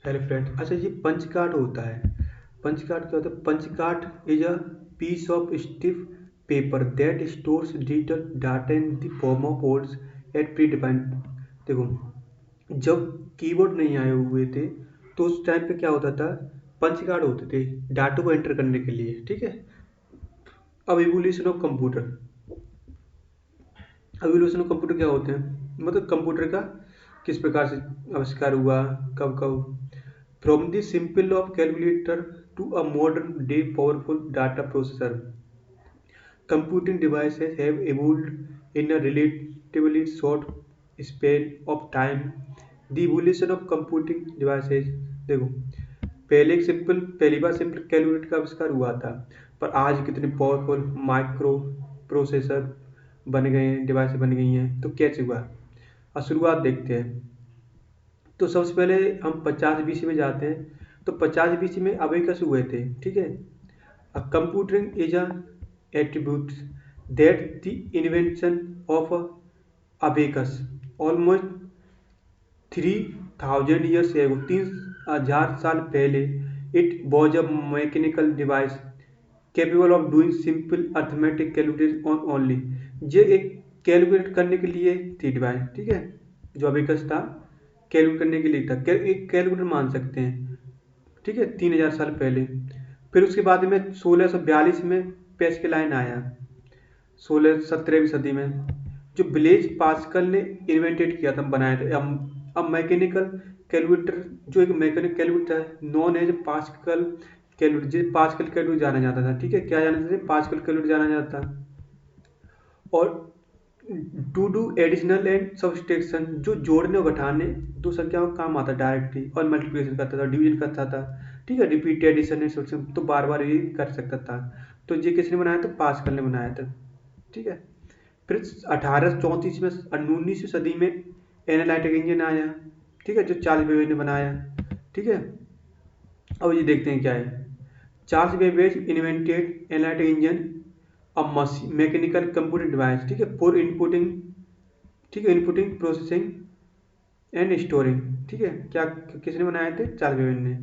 Elephant. अच्छा, ये punch card होता है। पंच कार्ड क्या होता है? Punch card is a piece of stiff paper that stores digital data in the form of codes at predefined. देखो, जब कीबोर्ड नहीं आए हुए थे तो उस टाइम पे क्या होता था? पंच कार्ड होते थे डाटा को एंटर करने के लिए, ठीक है। अब इवोल्यूशन ऑफ कंप्यूटर। अब इवोल्यूशन ऑफ कंप्यूटर क्या होते हैं? मतलब कंप्यूटर का किस प्रकार से आविष्कार हुआ, कब कब। From the simple of calculator to a modern day powerful data processor, computing devices have evolved in a relatively short span of time. The evolution of computing devices, देखो, पहली बार सिंपल कैलकुलेटर का आविष्कार हुआ था, पर आज कितने पावरफुल माइक्रो प्रोसेसर बन गए हैं, डिवाइस बन गई हैं। तो कैसे हुआ? और शुरुआत देखते हैं। तो सबसे पहले हम 50 BC में जाते हैं। तो 50 BC में अबेकस हुए थे, ठीक है। Computing is a attribute that the invention of abacus almost 3000 years ago, 3000 साल पहले, it was a mechanical device capable of doing simple arithmetic calculation on only। ये एक कैलकुलेट करने के लिए थी डिवाइस, ठीक है। जो अबेकस था कैलकुलेट करने के लिए था, एक कैलकुलेटर मान सकते हैं, ठीक है, 3000 साल पहले। फिर उसके बाद में 1642 में पेस्कल लाइन आया, 17वीं सदी में, जो ब्लेज पास्कल ने इन्वेंटेड किया था, बनाया था। अब मैकेनिकल कैलकुलेटर, जो एक मैकेनिकल कैलकुलेटर है, नॉन एज पास्कल कैलकुलेटर, जिसे पास्कल कैलकुलेटर जाना जाता था, ठीक है। क्या जाना जाता था? पास्कल कैलकुलेटर जाना जाता था। और to do additional and subtraction, जो जोड़ने और घटाने दो संख्याओं का काम आता डायरेक्टली, और मल्टीप्लिकेशन करता था, डिवीजन करता था, ठीक है। रिपीट एडिशन एंड सब्सट्रैक्शन तो बार बार ये कर सकता था। तो ये किसने बनाया था? पास्कल ने बनाया था, ठीक है। फिर 1834 में 19वीं सदी में एनालिटिक इंजन आया, ठीक है, जो चार्ल्स बेबेज ने बनाया, ठीक है। अब ये देखते हैं क्या है। Charles Babbage invented analytic engine, a mechanical computer device, ठीक है, फॉर इनपुटिंग, ठीक है, इनपुटिंग प्रोसेसिंग एंड स्टोरिंग, ठीक है। क्या किसने बनाए थे? चार्ल्स बेबेज ने,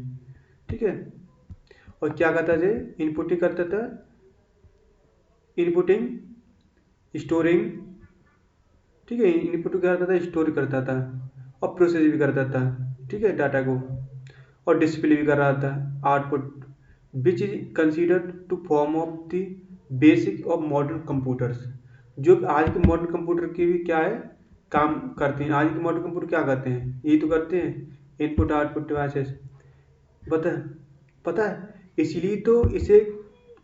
ठीक है। और क्या करता था? इनपुटिंग करता था, इनपुटिंग, स्टोरिंग, ठीक है, इनपुट करता था, स्टोर करता था, और प्रोसेस भी करता था, ठीक है, डाटा को, और डिस्प्ले भी कर रहा था output, which is considered to form of the basic of modern computers. जो आज के मॉडर्न कंप्यूटर की भी क्या है, काम करते हैं। आज के मॉडर्न कंप्यूटर क्या करते हैं? यही तो करते हैं, इनपुट आउटपुट डिवाइसेस। पता है? पता है, इसलिए तो इसे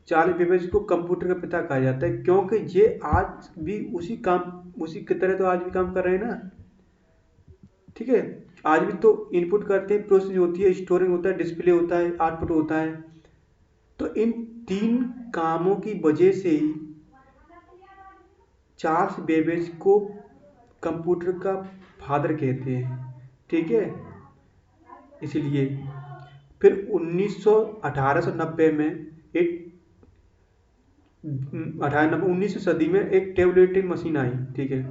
चार्ल्स बेबेज को कंप्यूटर का पिता कहा जाता है, क्योंकि ये आज भी उसी की तरह तो आज भी काम कर रहे हैं ना, ठीक है। आज भी तो इनपुट करते हैं, प्रोसेस होती है, स्टोरिंग होता है, डिस्प्ले होता है, आउटपुट होता है। तो इन तीन कामों की वजह से ही चार्ल्स बेबेज को कंप्यूटर का फादर कहते हैं, ठीक है। इसलिए फिर 1890 में एक 19वीं सदी में एक टेबलेटिंग मशीन आई, ठीक है,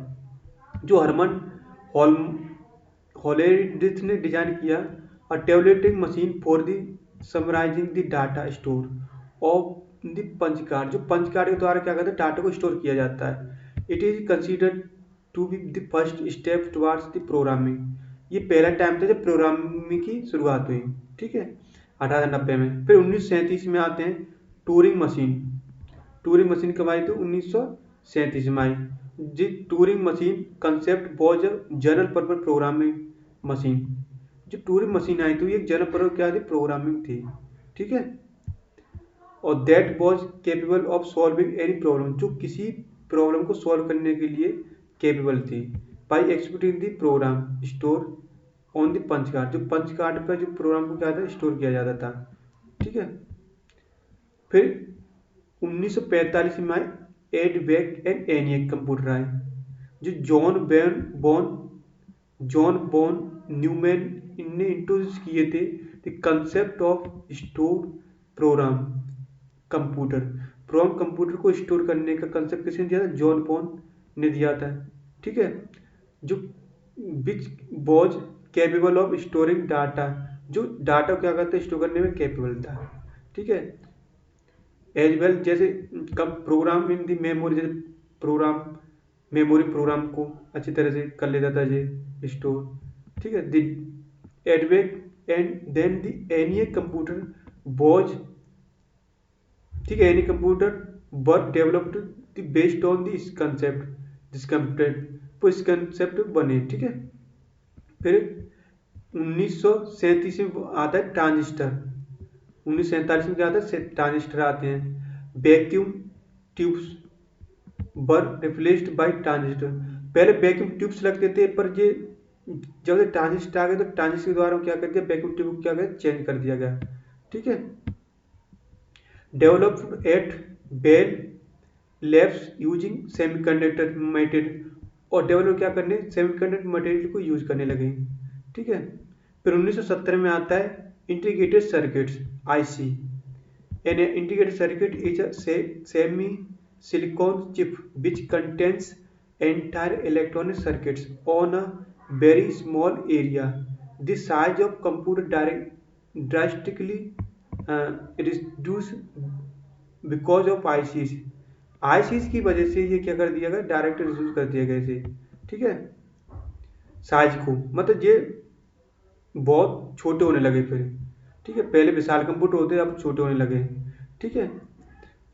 जो हरमन हॉलेरिस ने डिजाइन किया। और tabulating machine for the summarizing the data store of the punch card, जो पंच कार्ड के द्वारा क्या करते हैं? डाटा को स्टोर किया जाता है। It is considered to be the first step towards the programming. ये पहला टाइम था जब प्रोग्रामिंग की शुरुआत हुई, ठीक है, 1890 में। फिर 1937 में आते हैं टूरिंग मशीन। टूरिंग मशीन कब आई? तो 1937 में आई। जी, Turing machine concept was a general purpose programming machine. जो टूरिंग मशीन आई थी, ये जनरल पर्पज क्या थी? प्रोग्रामिंग थी, ठीक है। और that was capable of solving any problem, जो किसी प्रॉब्लम को सॉल्व करने के लिए केपेबल थी, by executing the program store on the punch card. जो पंच कार्ड पर जो प्रोग्राम को क्या था? स्टोर किया जाता था, ठीक है। फिर 1945 में एडवेक एंड एनियक कंप्यूटर आए, जो जॉन बॉन न्यूमैन ने इंट्रोड्यूस किए थे। The concept of store program computer. Program computer को स्टोर करने का कंसेप्ट किसने दिया था? जॉन बॉन ने दिया था, ठीक है। जो which was capable of storing data जो डाटा को क्या करता है, स्टोर करने में कैपेबल था। ठीक है, एज वेल जैसे कम प्रोग्राम इन दी मेमोरी, जैसे प्रोग्राम मेमोरी प्रोग्राम को अच्छी तरह से कर लेता था ये स्टोर। ठीक है, the EDVAC and then the any computer was, ठीक है, any computer were developed based on this concept, this concept, तो इस कंसेप्ट बने। ठीक है, फिर 1937 में आता है ट्रांजिस्टर। 1947 में क्या आता है, ट्रांजिस्टर आते हैं। Vacuum tubes were replaced by transistor. पहले वैक्यूम ट्यूब्स लगते थे, पर ये जब से ट्रांजिस्टर आ गए तो ट्रांजिस्टर के द्वारा क्या कर दिया, वैक्यूम ट्यूब को क्या कर चेंज कर दिया गया। ठीक है, developed at Bell Labs using semiconductor material, और डेवलप क्या करने, सेमीकंडक्टर मटेरियल को यूज करने लगे। ठीक है, फिर 1970 में आता है integrated circuits, IC. An integrated circuit is a semi silicon chip which contains entire electronic circuits on a very small area. The size of computer drastically reduced because of ICs. ICs की वजह से ये क्या कर दिया गया, direct reduce कर दिया गया इसे। ठीक है, साइज को, मतलब ये बहुत छोटे होने लगे फिर। ठीक है, पहले विशाल कंप्यूटर होते, अब छोटे होने लगे। ठीक है,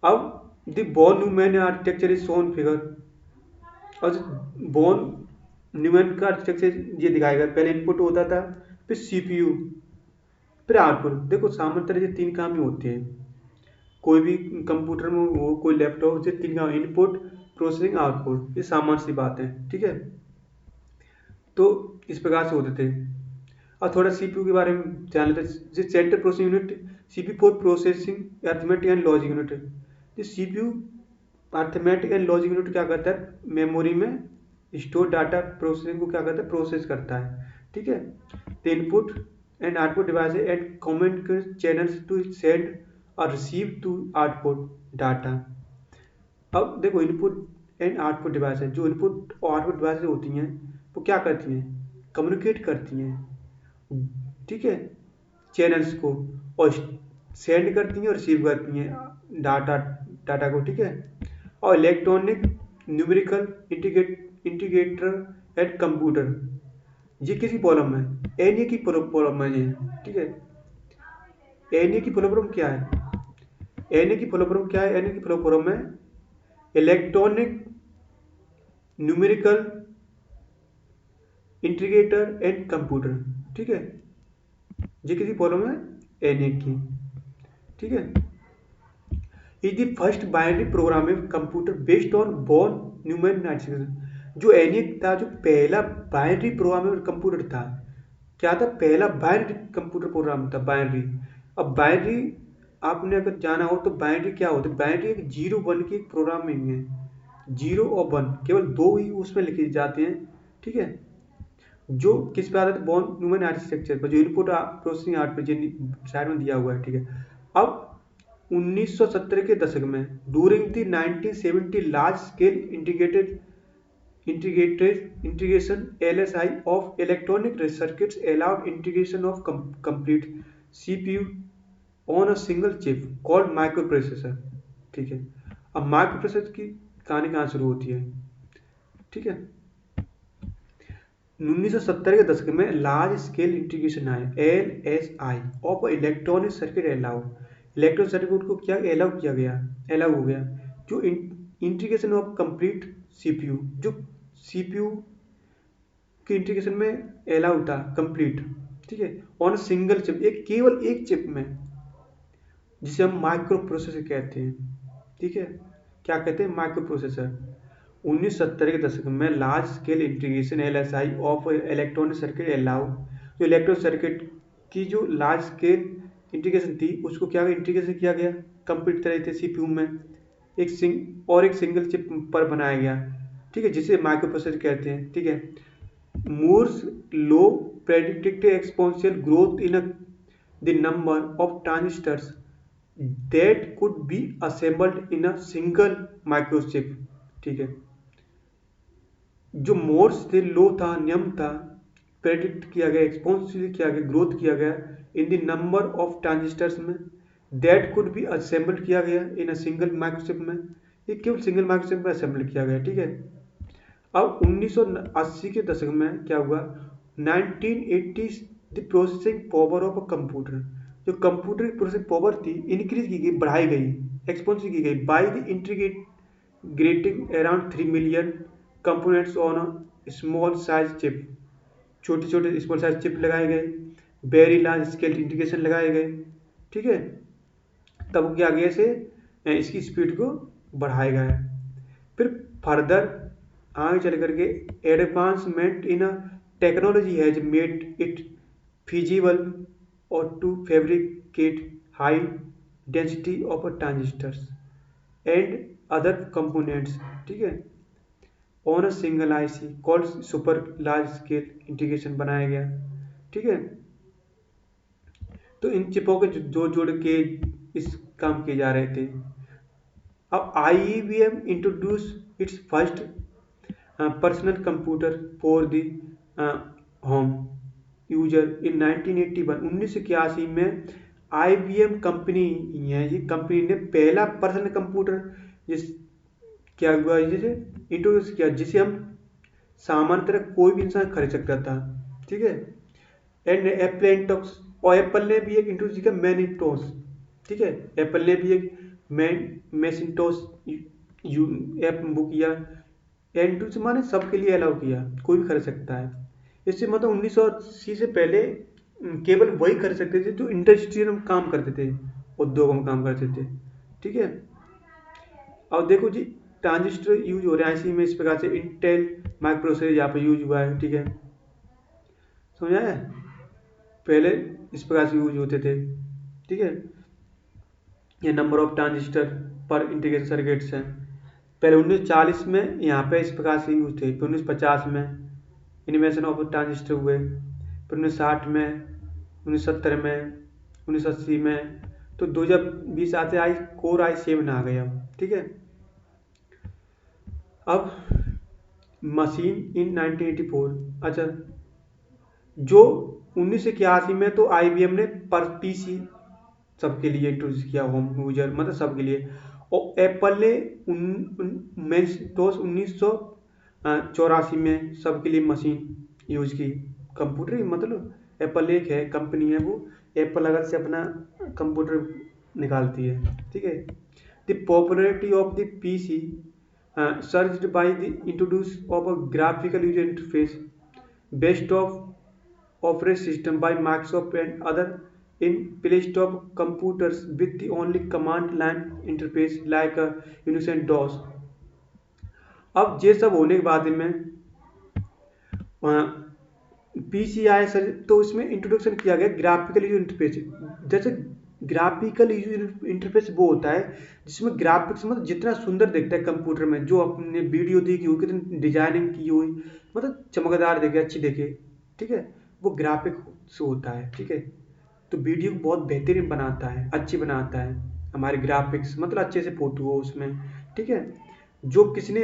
अब द बोर्न Neumann architecture is shown figure, और बोर्न न्यूमैन का आर्किटेक्चर ये दिखाया गया। पहले इनपुट होता था, फिर सीपीयू, फिर आउटपुट। देखो सामान्य तरह से तीन काम ही होते हैं, कोई भी कंप्यूटर में हो, कोई लैपटॉप से, तीन काम, इनपुट, प्रोसेसिंग, आउटपुट, ये सामान्य सी बात है। ठीक है, तो इस प्रकार से होते थे। और थोड़ा सीपीयू के बारे में जान लेते हैं। Central processing unit, CPU for processing arithmetic and logic unit. CPU arithmetic and logic unit क्या करता है, मेमोरी में स्टोर डाटा प्रोसेसिंग को क्या करता है, प्रोसेस करता है। ठीक है, the input and output device and communication channels to send और रिसीव टू आउटपुट डाटा। अब देखो इनपुट एंड आउटपुट डिवाइस है, जो इनपुट और आउटपुट डिवाइस होती हैं वो क्या करती हैं, कम्युनिकेट करती हैं। ठीक है, चैनल्स को, और सेंड करती हैं और रिसीव करती हैं डाटा को। ठीक है, और electronic numerical integrator and computer, ये किसी प्रॉब्लम है, एनए की प्रॉब्लम है ये। ठीक है, एनए की प्रॉब्लम क्या है, एनए की प्रॉब्लम क्या है, एनए की प्रॉब्लम है electronic numerical integrator and computer. ठीक है, ये किसी प्रॉब्लम है एनए की। ठीक है, is the first binary programming computer based on बोर्न न्यूमैन आर्किटेक्चर। जो एनिक था, जो पहला बाइनरी प्रोग्रामिंग कंप्यूटर था, क्या था, पहला बाइनरी कंप्यूटर प्रोग्राम था, बाइनरी। अब बाइनरी आपने अगर जाना हो तो बाइनरी क्या होता है, बाइनरी एक 0 1 की एक प्रोग्रामिंग है। 0 और 1 केवल दो ही उसमें लिखे जाते हैं। ठीक है, जो किस पे आता है, बोर्न न्यूमैन आर्किटेक्चर पर, जो इनपुट प्रोसेसिंग आउटपुट साइड में दिया हुआ है। ठीक है, अब 1970 के दशक में during the 1970 large scale integration LSI of electronic circuits allowed integration of complete CPU on a single chip called micro processor. ठीक है, अब माइक्रो प्रोसेसर की कहानी कहाँ शुरू होती है। ठीक है, 1970 के दशक में लार्ज स्केल इंटीग्रेशन आए, LSI of electronic circuit allow, electronic circuit को क्या अलाउ किया गया, अलाउ हो गया, जो इंटीग्रेशन ऑफ कंप्लीट CPU, जो CPU के इंटीग्रेशन में अलाउ था कंप्लीट। ठीक है, ऑन सिंगल चिप, एक केवल एक चिप में, जिसे हम माइक्रो प्रोसेसर कहते हैं। ठीक है, क्या कहते हैं, माइक्रो प्रोसेसर। 1970 के दशक में large scale integration LSI of electronic circuit allow, जो इलेक्ट्रॉनिक सर्किट की जो लार्ज स्केल इंटीग्रेशन थी, उसको क्या इंटीग्रेशन किया गया कंप्लीट तरह से CPU में, एक सिंगल चिप पर बनाया गया। ठीक है, जिसे माइक्रो प्रोसेसर कहते हैं। ठीक है, Moore's law predicted exponential growth in the number of transistors that could be assembled in a single microchip। ठीक है, जो मोर्स थे लॉ था, नियम था, प्रेडिक्ट किया गया, एक्सपोनेंशियली किया गया, ग्रोथ किया गया इन द नंबर ऑफ ट्रांजिस्टर्स में दैट कुड बी असेंबल्ड किया गया इन अ सिंगल माइक्रोचिप में। ये केवल सिंगल माइक्रोचिप में असेंबल किया गया, ठीक है। अब 1980 के दशक में क्या हुआ, 1980 the processing power of a computer, जो कंप्यूटर की प्रोसेसिंग पावर थी इंक्रीज की गई, बढ़ाई गई, एक्सपोनेंशियल की गई by the integrating around 3 million components on a small size chip. छोटे छोटे स्मॉल साइज चिप लगाए गए, वेरी लार्ज स्केल इंटीग्रेशन लगाए गए, ठीक है। तब क्या आगे से इसकी स्पीड को बढ़ाया गया। फिर फर्दर आगे चल करके advancement in a technology has made it feasible or to fabricate high density of transistors and other components, ठीक है, on a single IC called super large scale integration बनाया गया, ठीक है। तो इन चिपों के जो जोड़ के इस काम किए जा रहे थे। अब IBM introduce it's first personal computer for the home user इन 1981। 1981 में IBM कंपनी है, ये कंपनी ने पहला पर्सनल कंप्यूटर जिस क्या हुआ जिसे इंट्रोड्यूस किया, जिसे हम सामान्यतः कोई भी इंसान खरीद सकता था, ठीक है। एंड एप्लेंटॉक्स, और एप्पल ने भी एक इंट्रोड्यूस किया मैनिटोस, ठीक है। एप्पल ने भी एक मैसिंटोस ऐप बुक किया, इंट्रोड्यूस माने सबके लिए अलाउ किया, कोई भी खरीद सकता है। इससे मतलब 1980 से पहले केवल वही कर सकते थे जो इंडस्ट्रियल में काम करते थे, उद्योगों में काम करते थे, ठीक है। और देखो जी ट्रांजिस्टर यूज हो रहे हैं इसी में, इस प्रकार से इंटेल माइक्रोप्रोसेसर यहाँ पे यूज हुआ है, ठीक है, समझा है। पहले इस प्रकार से यूज होते थे, ठीक है। ये नंबर ऑफ ट्रांजिस्टर पर इंटीग्रेटेड सर्किट्स हैं। पहले 1940 में यहाँ पे इस प्रकार से यूज थे, फिर 1950 में इन्वेंशन ऑफ ट्रांजिस्टर हुए, फिर 1960 में, 1970 में, 1980 में, तो 2020 आते आई कोर i7 आ गया, ठीक है। अब मशीन इन 1984, अच्छा जो 1981 में तो IBM ने पर PC सबके लिए इंट्रोड्यूस किया, होम यूजर मतलब सबके लिए, और एप्पल ने मैकिन्टोश 1984 में सबके लिए मशीन यूज की। कंप्यूटर मतलब एप्पल एक है कंपनी है, वो एप्पल अलग से अपना कंप्यूटर निकालती है, ठीक है। The popularity of the PC surged by the introduce of a graphical user interface based of operating system by Microsoft and other in place of computers with the only command line interface like a Unix and DOS। अब ये सब होने के बाद में PCI sir तो इसमें introduction किया गया ग्राफिकल यूजर इंटरफेस। जैसे ग्राफिकल यूजर इंटरफेस वो होता है जिसमें ग्राफिक्स मतलब जितना सुंदर दिखता है कंप्यूटर में, जो अपने वीडियो देखी हो कितनी डिजाइनिंग की हुई, मतलब चमकदार दिखे, अच्छी दिखे, ठीक है, वो ग्राफिक्स होता है, ठीक है। तो वीडियो को बहुत बेहतरीन बनाता है, अच्छी बनाता है हमारे ग्राफिक्स, मतलब अच्छे से फोटो हो उसमें, ठीक है। जो किसने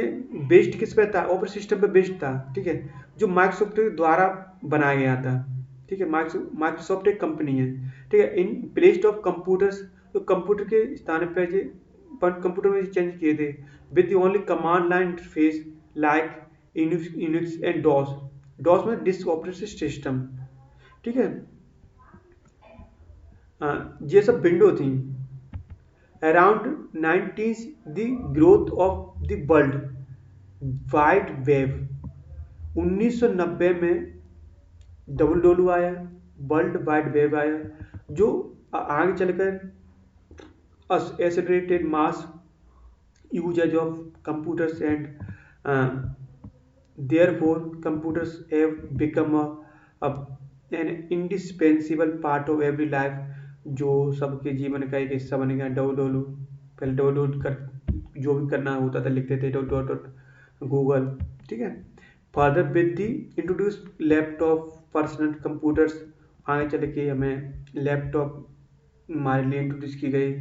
बेस्ड किस पे था, ऑपरेटिंग सिस्टम पे बेस्ड था, ठीक है, जो माइक्रोसॉफ्ट के द्वारा बनाया गया था, ठीक है। माइक्रोसॉफ्ट एक कंपनी है, ठीक है। इन प्लेस ऑफ कंप्यूटर्स, तो कंप्यूटर के स्थान पर कंप्यूटर में चेंज किए थे with only command line interface like Unix and DOS. DOS में डिस्क ऑपरेटिंग सिस्टम, ठीक है। ये सब विंडो थी। Around 90s the growth of the world wide web. 1990 में डब्ल्यू आया, वर्ल्ड वाइड वेब आया, जो आगे चलकर accelerated mass usage of computers and therefore computers have become an indispensable part of every life। जो सबके जीवन का एक हिस्सा बन गया। डब्ल्यू पहले डब्ल्यू कर जो भी करना होता था लिखते थे डब्ल्यू गूगल, ठीक है। Further with the introduce laptop personal computers, आगे चल के हमें लैपटॉप हमारे लिए इंट्रोड्यूस की गई,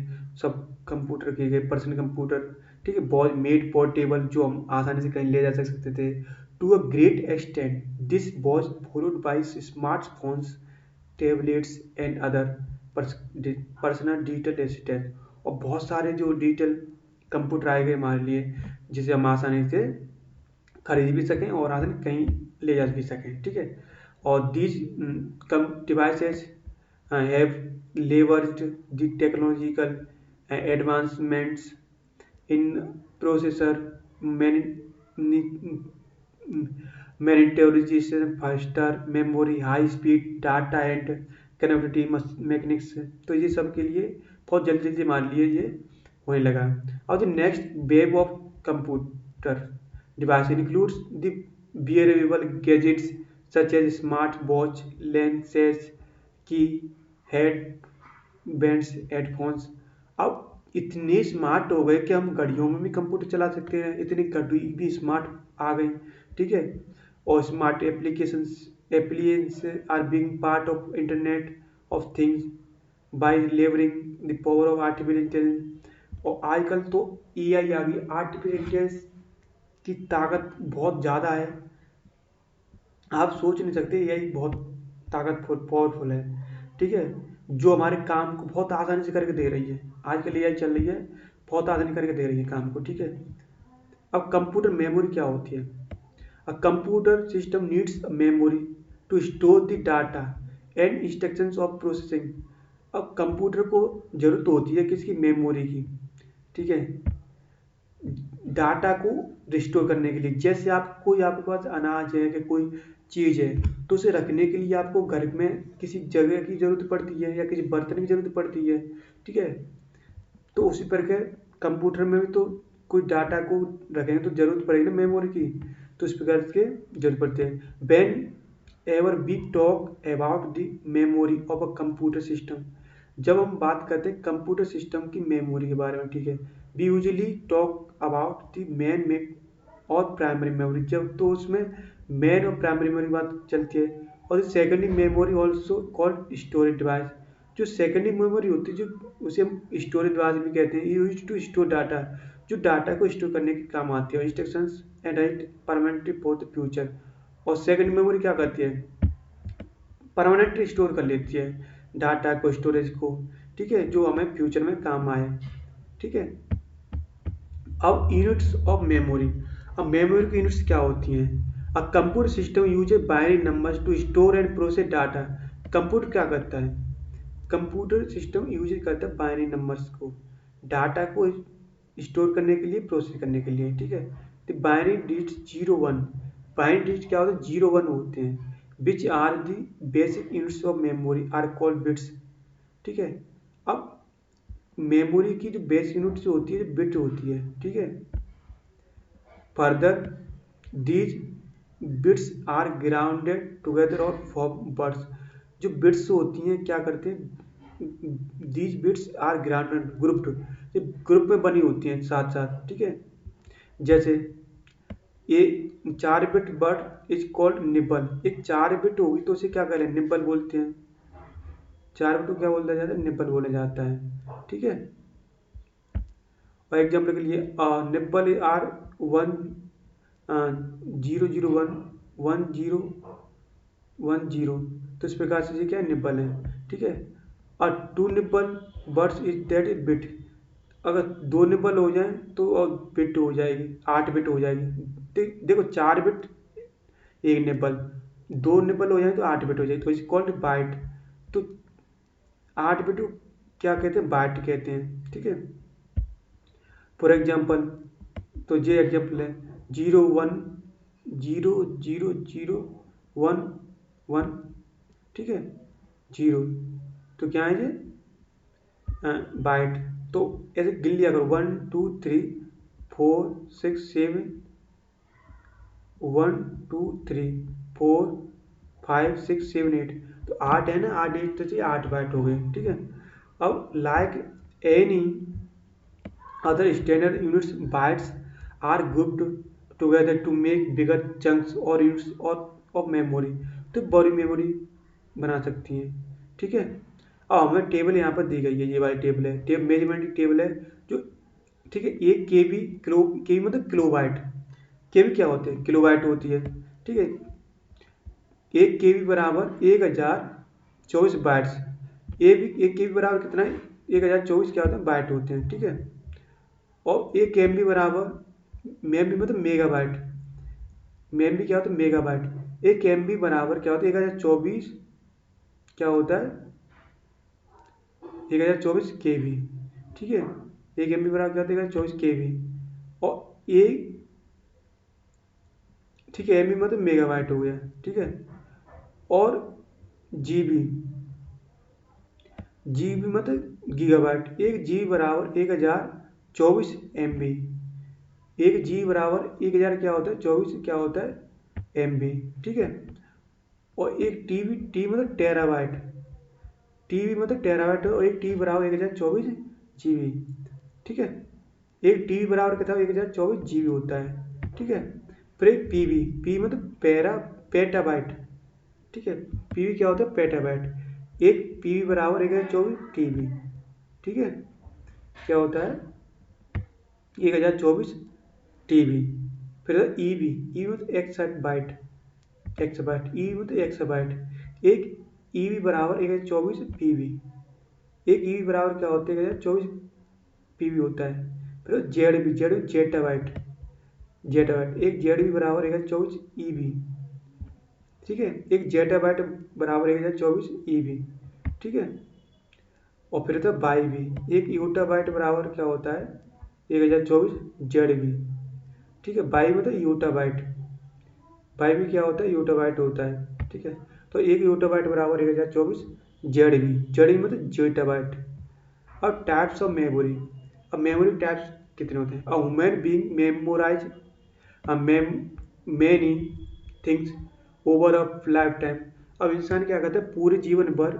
सब कंप्यूटर की गई पर्सनल कंप्यूटर, ठीक है। बहुत मेड पोर्टेबल जो हम आसानी से कहीं ले जा सकते थे। To a great extent, this was followed by smartphones, tablets and other personal digital assistants, और बहुत सारे जो डिजिटल कंप्यूटर आए गए हमारे लिए, जिसे हम आसानी से खरीद भी सकें और आसानी कहीं ले जा भी सकें, ठीक है। और these come devices have leveraged the technological advancements in processor, monetization, faster memory, high speed data and connectivity mechanics। तो ये सब के लिए बहुत जल्दी जल्दी मान लिए ये होने लगा। और the next wave of computer device includes the wearable gadgets such as smart watch, lenses, की हेडबैंड्स, हेडफोन्स। अब इतने स्मार्ट हो गए कि हम घड़ियों में भी कंप्यूटर चला सकते हैं, इतनी घड़ी भी स्मार्ट आ गई, ठीक है। और smart applications are being part of internet of things by leveraging the power of artificial intelligence. और आजकल तो एआई आ गई, आर्टिफिशियल इंटेलिजेंस की ताकत बहुत ज़्यादा है, आप सोच नहीं सकते, एआई बहुत ताकतफुल पावरफुल है, ठीक है, जो हमारे काम को बहुत आसानी से करके दे रही है। आजकल एआई चल रही है, बहुत आसानी करके दे रही है काम को, ठीक है। अब कंप्यूटर मेमोरी क्या होती है? A computer system needs memory to store the data and instructions of processing. अब कंप्यूटर को जरूरत होती है किसकी? मेमोरी की, ठीक है, डाटा को रिस्टोर करने के लिए। जैसे आप कोई आपके पास अनाज है कि कोई चीज़ है, तो उसे रखने के लिए आपको घर में किसी जगह की ज़रूरत पड़ती है या किसी बर्तन की ज़रूरत पड़ती है, ठीक है। तो उसी प्रकार कंप्यूटर में भी तो कोई डाटा को रखेंगे तो ज़रूरत पड़ेगी ना मेमोरी की, तो इस प्रकार के जरूरत पड़ते हैं। Whenever we talk about the memory of a computer system, जब हम बात करते हैं कंप्यूटर सिस्टम की मेमोरी के बारे में, ठीक है, we usually talk about the main में और प्राइमरी मेमोरी। जब तो उसमें मेन और प्राइमरी मेमोरी की बात चलती है। और secondary memory also called storage device. जो सेकेंडरी मेमोरी होती है, जो उसे हम स्टोरेज डिवाइस भी कहते हैं, यूज टू स्टोर डाटा, जो डाटा को स्टोर करने के काम आती है, instructions and right permanently for the future. और सेकेंडरी मेमोरी क्या करती है? परमानेंटली स्टोर कर लेती है डाटा को, स्टोरेज को, ठीक है, जो हमें फ्यूचर में काम आए, ठीक है। अब यूनिट्स ऑफ मेमोरी, अब मेमोरी की यूनिट्स क्या होती हैं? A computer system use binary numbers to store and process data. Computer क्या करता है? कंप्यूटर सिस्टम यूज करता है बाइनरी नंबर्स को, डाटा को स्टोर करने के लिए, प्रोसेस करने के लिए, ठीक है। तो बाइनरी डिजिट्स 0 1, बाइनरी डिजिट क्या होते हैं? 0 1 होते हैं, which are the basic units of memory are called bits, ठीक है। अब मेमोरी की जो बेस यूनिट जो होती है, बिट होती है, ठीक है। Further these bits are grounded together और फॉर्म वर्ड्स। जो बिट्स होती हैं क्या करते हैं? These bits are grounded grouped, ये ग्रुप में बनी होती हैं साथ साथ, ठीक है। जैसे ये 4 bit word is called nibble. एक 4 बिट होगी तो उसे क्या करें? निबल बोलते हैं। 4 बिट को क्या बोला जाता है? निबल बोला जाता है, ठीक है। और एग्जाम्पल के लिए निब्बल आर 1 0 0 1 1 0 1 0, तो इस प्रकार से ये क्या है? निब्बल है, ठीक है। और 2 nibble words is that is bit. अगर 2 निब्बल हो जाए तो और बिट हो जाएगी, 8 बिट हो जाएगी। देखो 4 बिट 1 निब्बल, 2 निब्बल हो जाए तो 8 बिट हो जाएगी, तो इस कॉल्ड बाइट। तो 8 बिट को क्या कहते हैं? बाइट कहते हैं, ठीक है। फॉर एग्जाम्पल, तो ये एग्जाम्पल है 0 1 0 0 0 1 1, ठीक है, 0, तो क्या है ये? बाइट। तो ऐसे गिन लिया करो, 1 2 3 4 6 7, 1 2 3 4 5 6 7 8, तो 8 है ना, 8 8 तो 8 बाइट हो गए, ठीक है। अब like any other standard units, bytes are grouped together to make bigger chunks or units of memory। तो बड़ी मेमोरी बना सकती हैं, ठीक है। अब हमें टेबल यहाँ पर दी गई है, ये वाली टेबल है, मेजरमेंट की टेबल है, जो, ठीक है, 1 KB, किलो KB मतलब किलोबाइट, केबी क्या होते हैं, किलोबाइट होती है। ठीक है, 1 केबी बराबर 1024 बाइट्स। ये भी 1 केबी बराबर कितना है, 1024 क्या होता है, बाइट होते हैं। ठीक है, और 1 एमबी बराबर, एमबी मतलब मेगाबाइट, एमबी क्या होता है, मेगाबाइट। 1 एमबी बराबर क्या होता है, 1024 क्या होता है, 1024 केबी। ठीक है, 1 एमबी बराबर क्या होता है, 1024 केबी। और एक, ठीक है, एमबी मतलब मेगाबाइट हो गया। ठीक है, और जीबी, जीबी मतलब गीगाबाइट। 1 जीबी बराबर 1024 एमबी। 1 जी बराबर 1000 क्या होता है, 24 क्या होता है, एमबी। ठीक है, और एक टीबी, टी मतलब टेराबाइट, टीबी मतलब टेराबाइट, और एक टीबी बराबर 1024 जीबी। ठीक है, एक टीबी बराबर कितना, 1024 जीबी होता है। ठीक है, फिर एक पीबी, पी मतलब पेटाबाइट। ठीक है, पीबी क्या होता है, पेटाबाइट। एक पीबी बराबर 1024 टीबी। ठीक है, क्या होता है, 1024 टीबी। फिर ईबी, ई मतलब एक्साबाइट, एक्साबाइट, ई मतलब एक्साबाइट। एक ईबी बराबर 1024 पीबी। एक ईबी बराबर क्या होता है, 1024 पीबी होता है। फिर जेडबी, जेड जेटाबाइट, जेटाबाइट। एक जेडबी बराबर 1024 ईबी। ठीक है, एक जेटाबाइट बराबर 1024 ईबी। ठीक है, और फिर था बाई भी, एक यूटाबाइट बराबर क्या होता है, 1024 जेडबी। ठीक है, बाई मतलब यूटाबाइट, बाई भी क्या होता है, यूटाबाइट होता है। ठीक है, तो एक यूटाबाइट बराबर 1024 जेडबी, जेडबी मतलब जीटाबाइट। अब टाइप्स ऑफ मेमोरी, अब मेमोरी टाइप्स कितने होते हैं। A human being memorize many things over a life time. अब इंसान क्या करता है, पूरे जीवन भर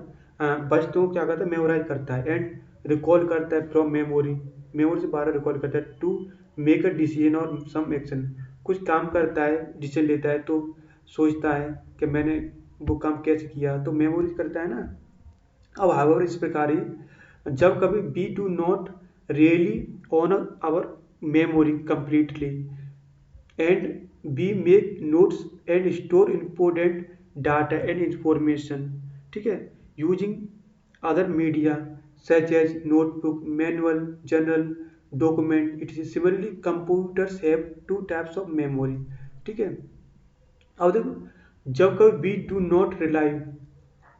वस्तुओं को क्या करता है, मेमोराइज करता है एंड रिकॉल करता है फ्रॉम मेमोरी, मेमोरी से बाहर रिकॉल करता है टू मेक अ डिसीजन और सम एक्शन। कुछ काम करता है, डिसीजन लेता है, तो सोचता है कि मैंने वो काम कैसे किया, तो मेमोरी करता है ना। अब हाउएवर इस प्रकार ही, जब कभी we do not really on our memory completely and we make notes and store important data and information. ठीक है, using other media such as notebook, manual, journal, document. It is similarly computers have 2 types of memory. ठीक है, अब देखो, जब कभी we do not rely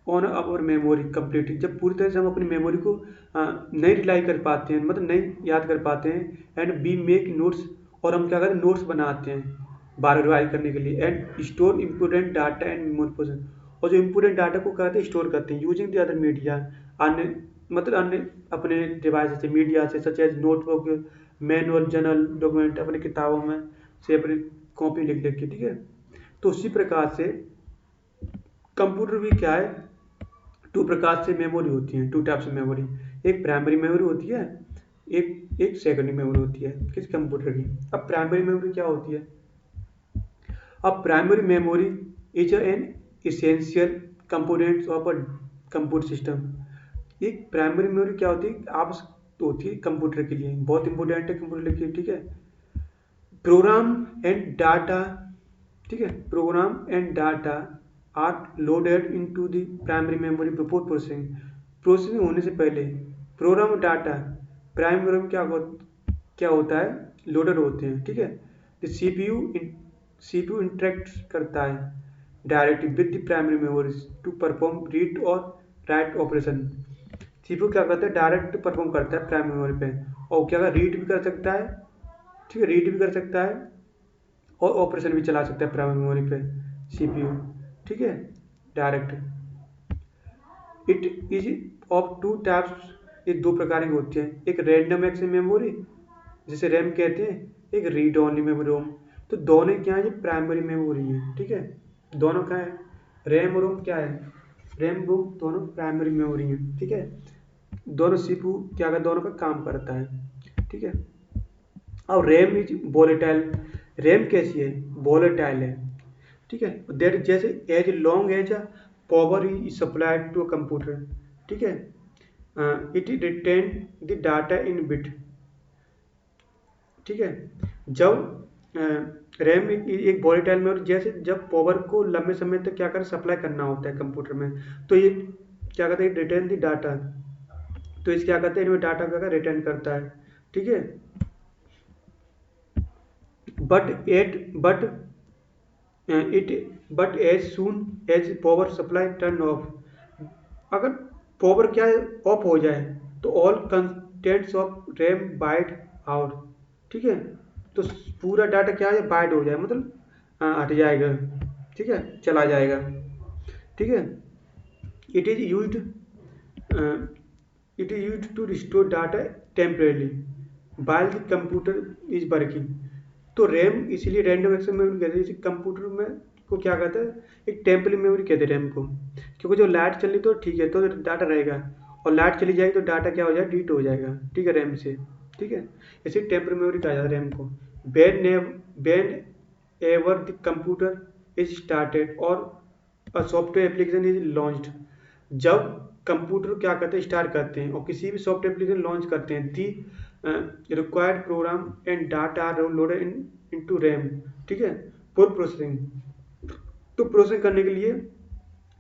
on our memory completely, जब पूरी तरह से हम अपनी मेमोरी को नहीं रिलाई कर पाते हैं, मतलब नहीं याद कर पाते हैं, एंड वी मेक नोट्स, और हम क्या करते हैं, नोट्स बनाते हैं बार रिवाइज करने के लिए, and store important data and memory position, और जो इम्पोर्टेंट डाटा को कहते हैं स्टोर करते हैं यूजिंग द अदर मीडिया, अन्य मतलब अन्य अपने डिवाइस से, मीडिया से, such as notebook, manual, journal, document, अपनी किताबों में से अपनी कॉपी लिख लिख के। ठीक है, तो उसी प्रकार से कंप्यूटर भी क्या है, 2 प्रकार से मेमोरी होती है, 2 टाइप्स ऑफ मेमोरी। एक प्राइमरी मेमोरी होती है, एक एक सेकेंडरी मेमोरी होती है किस कंप्यूटर की। अब प्राइमरी मेमोरी क्या होती है, अब primary memory is an essential component of a computer system. एक प्राइमरी मेमोरी क्या होती है, आवश्यक होती है कंप्यूटर के लिए, बहुत इंपॉर्टेंट है कंप्यूटर के लिए। ठीक है, प्रोग्राम एंड डाटा, ठीक है, program and data are loaded into the primary memory before processing, processing होने से पहले प्रोग्राम डाटा प्राइमरी मेमोरी क्या होता है, लोडेड होते हैं। ठीक है, द सीपीयू इंटरेक्ट करता है directly with the primary memories to perform read और राइट ऑपरेशन। सीपीयू क्या करता है, डायरेक्ट परफॉर्म करता है प्राइमरी मेमोरी पे, और क्या रीड भी कर सकता है। ठीक है, रीड भी कर सकता है और ऑपरेशन भी चला सकता है प्राइमरी मेमोरी पे सीपीयू। ठीक है, direct. It is of 2 types, ये 2 प्रकार की होती है, एक रैंडम एक्सेस मेमोरी जिसे रैम कहते हैं, एक रीड ओनली मेमोरी रोम। तो दोनों क्या है, ये प्राइमरी मेमोरी है। ठीक है, दोनों क्या है, रैम और रोम क्या है, रैम रोम दोनों प्राइमरी मेमोरी है। ठीक है, दोनों सीपीयू क्या कर, दोनों का काम करता है। ठीक है, अब रैम इज वोलेटाइल, रैम कैसी है, वोलेटाइल है। ठीक है, दैट जैसे as long as a power is supplied to a computer. ठीक है, it retain the data in bit. ठीक है, जब रैम एक वॉलेटाइल में, और जैसे जब पावर को लंबे समय तक क्या कर सप्लाई करना होता है कंप्यूटर में, तो ये क्या कहते हैं, रिटर्न दी डाटा। तो इस क्या कहते हैं, इनमें डाटा का रिटर्न करता है। ठीक है। But it but as soon as power supply turn off, अगर पावर क्या है ऑफ हो जाए, तो all contents of RAM bite out. ठीक है। तो पूरा डाटा क्या है, बाइट हो जाए, मतलब हट जाएगा। ठीक है, चला जाएगा। ठीक है। It is use it is use to restore data temporarily while the computer is working। तो रैम इसलिए रैंडम एक्सेस मेमोरी कहते हैं, जैसे कंप्यूटर में को क्या कहते हैं, एक टेम्पररी मेमोरी कहते हैं रैम को, क्योंकि जो लाइट चली तो ठीक है, तो डाटा रहेगा, और लाइट चली जाएगी तो डाटा क्या हो जाएगा, डिलीट हो जाएगा। ठीक है, रैम से। ठीक है, इसे टेम्पररी मेमोरी कहा जाता है रैम को। Whenever the computer is started और a software application is launched, जब कंप्यूटर क्या करते हैं, स्टार्ट करते हैं और किसी भी सॉफ्टवेयर एप्लीकेशन लॉन्च करते हैं, the required program and data are loaded into RAM. ठीक है, फॉर प्रोसेसिंग। तो प्रोसेसिंग करने के लिए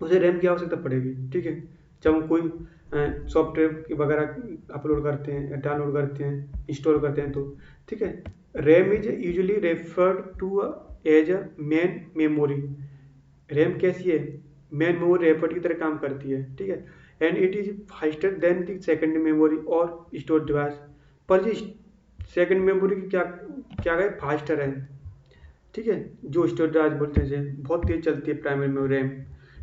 उसे रैम की आवश्यकता पड़ेगी। ठीक है, जब हम कोई सॉफ्टवेयर वगैरह अपलोड करते हैं, डाउनलोड करते हैं, इंस्टॉल करते हैं, तो ठीक है, RAM is usually referred to as a main memory. RAM कैसी है, मेन मेमोरी रेफर की तरह काम करती है। ठीक है, and it is faster then the second memory और स्टोर डिवाइस। पर जी सेकेंड मेमोरी की क्या क्या है, फास्टर है। ठीक है, जो स्टोर डिवाइस बोलते हैं, बहुत तेज चलती है प्राइमरी मेमोरी रैम।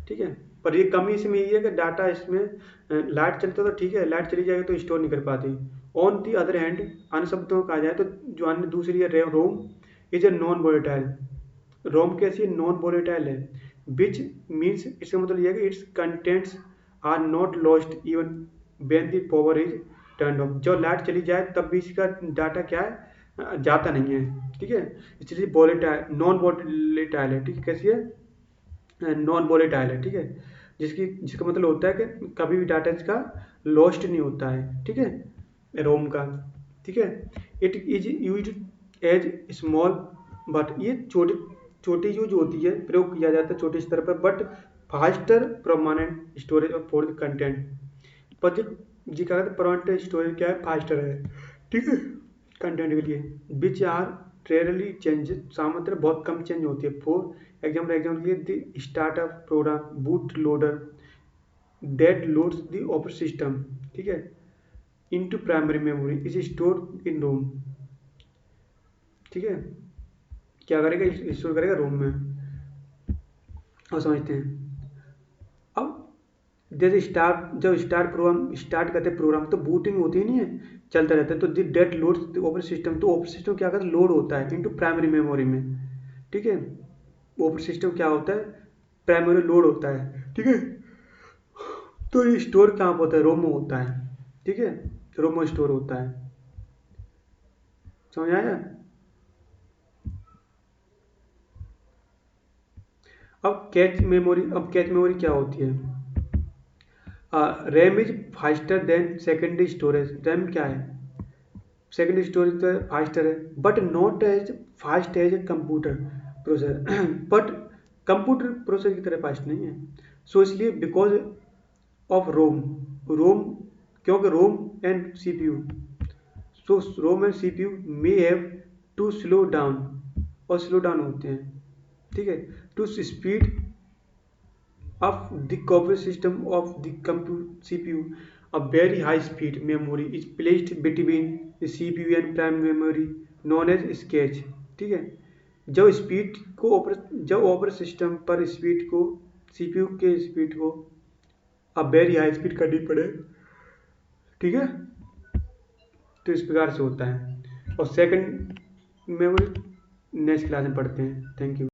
ठीक है, पर ये कमी इसमें ये है कि डाटा इसमें लाइट चलता तो ठीक है, लाइट चली जाएगी तो स्टोर नहीं कर पाती। ऑन दी अदर हैंड, अन्य शब्दों में कहा जाए तो जो अन्य दूसरी है, रोम इज ए नॉन वोलेटाइल। रोम कैसी है, नॉन वोलेटाइल है, विच मीन्स, इसका मतलब यह है कि its contents are not lost even when the power is turn off. जब लाइट चली जाए तब भी इसका डाटा क्या है, जाता नहीं है। ठीक है, इसलिए वोलेटाइल, नॉन वोलेटाइल है। ठीक है, कैसी है, नॉन वोलेटाइल है। ठीक है, जिसका मतलब होता है कि कभी भी डाटा इसका लॉस्ट नहीं होता है। ठीक है, रोम का। ठीक है, it is use as small, but ये छोटी छोटी यूज होती है, प्रयोग किया जाता है छोटे स्तर पर, but faster permanent storage of for content. पर जी क्या कहते हैं, परमानेंट स्टोरेज क्या है, फास्टर है। ठीक है, कंटेंट के लिए, विच आर रेयरली चेंज, सामान्य बहुत कम चेंज होती है। फॉर एग्जाम्पल के लिए, the startup program boot loader that loads the operating system. ठीक है, into primary memory is store in ROM. ठीक है, क्या करेगा, स्टोर करेगा रोम में। और समझते हैं अब, जैसे जब स्टार्ट प्रोग्राम स्टार्ट करते हैं प्रोग्राम, तो बूटिंग होती ही नहीं है, चलता रहता है, तो डेट लोड्स ऑपरेटिंग सिस्टम। तो ऑपरेटिंग सिस्टम क्या करता है, लोड होता है इनटू प्राइमरी मेमोरी में। ठीक है, ऑपरेटिंग सिस्टम क्या होता है, प्राइमरी लोड होता है। ठीक है, तो ये स्टोर कहाँ पर होता है, रोम में होता है। ठीक है, रोम में स्टोर होता है। समझ आया। अब कैच मेमोरी क्या होती है, RAM is faster than secondary storage. RAM क्या है, सेकेंडरी स्टोरेज तो फास्टर है, but not as fast as a computer processor. But computer processor की तरह फास्ट नहीं है। सो इसलिए बिकॉज ऑफ रोम, क्योंकि ROM and CPU, so ROM and CPU may have to slow down, और स्लो डाउन होते हैं। ठीक है, to speed of the corporate system of the CPU, a very high speed memory is placed between the CPU and primary memory known as sketch। ठीक है, जब operate system पर speed को, सीपीयू के स्पीड को अब वेरी हाई स्पीड करनी पड़े। ठीक है, तो इस प्रकार से होता है। और सेकंड मेमोरी नेक्स्ट क्लास में पढ़ते हैं। Thank you.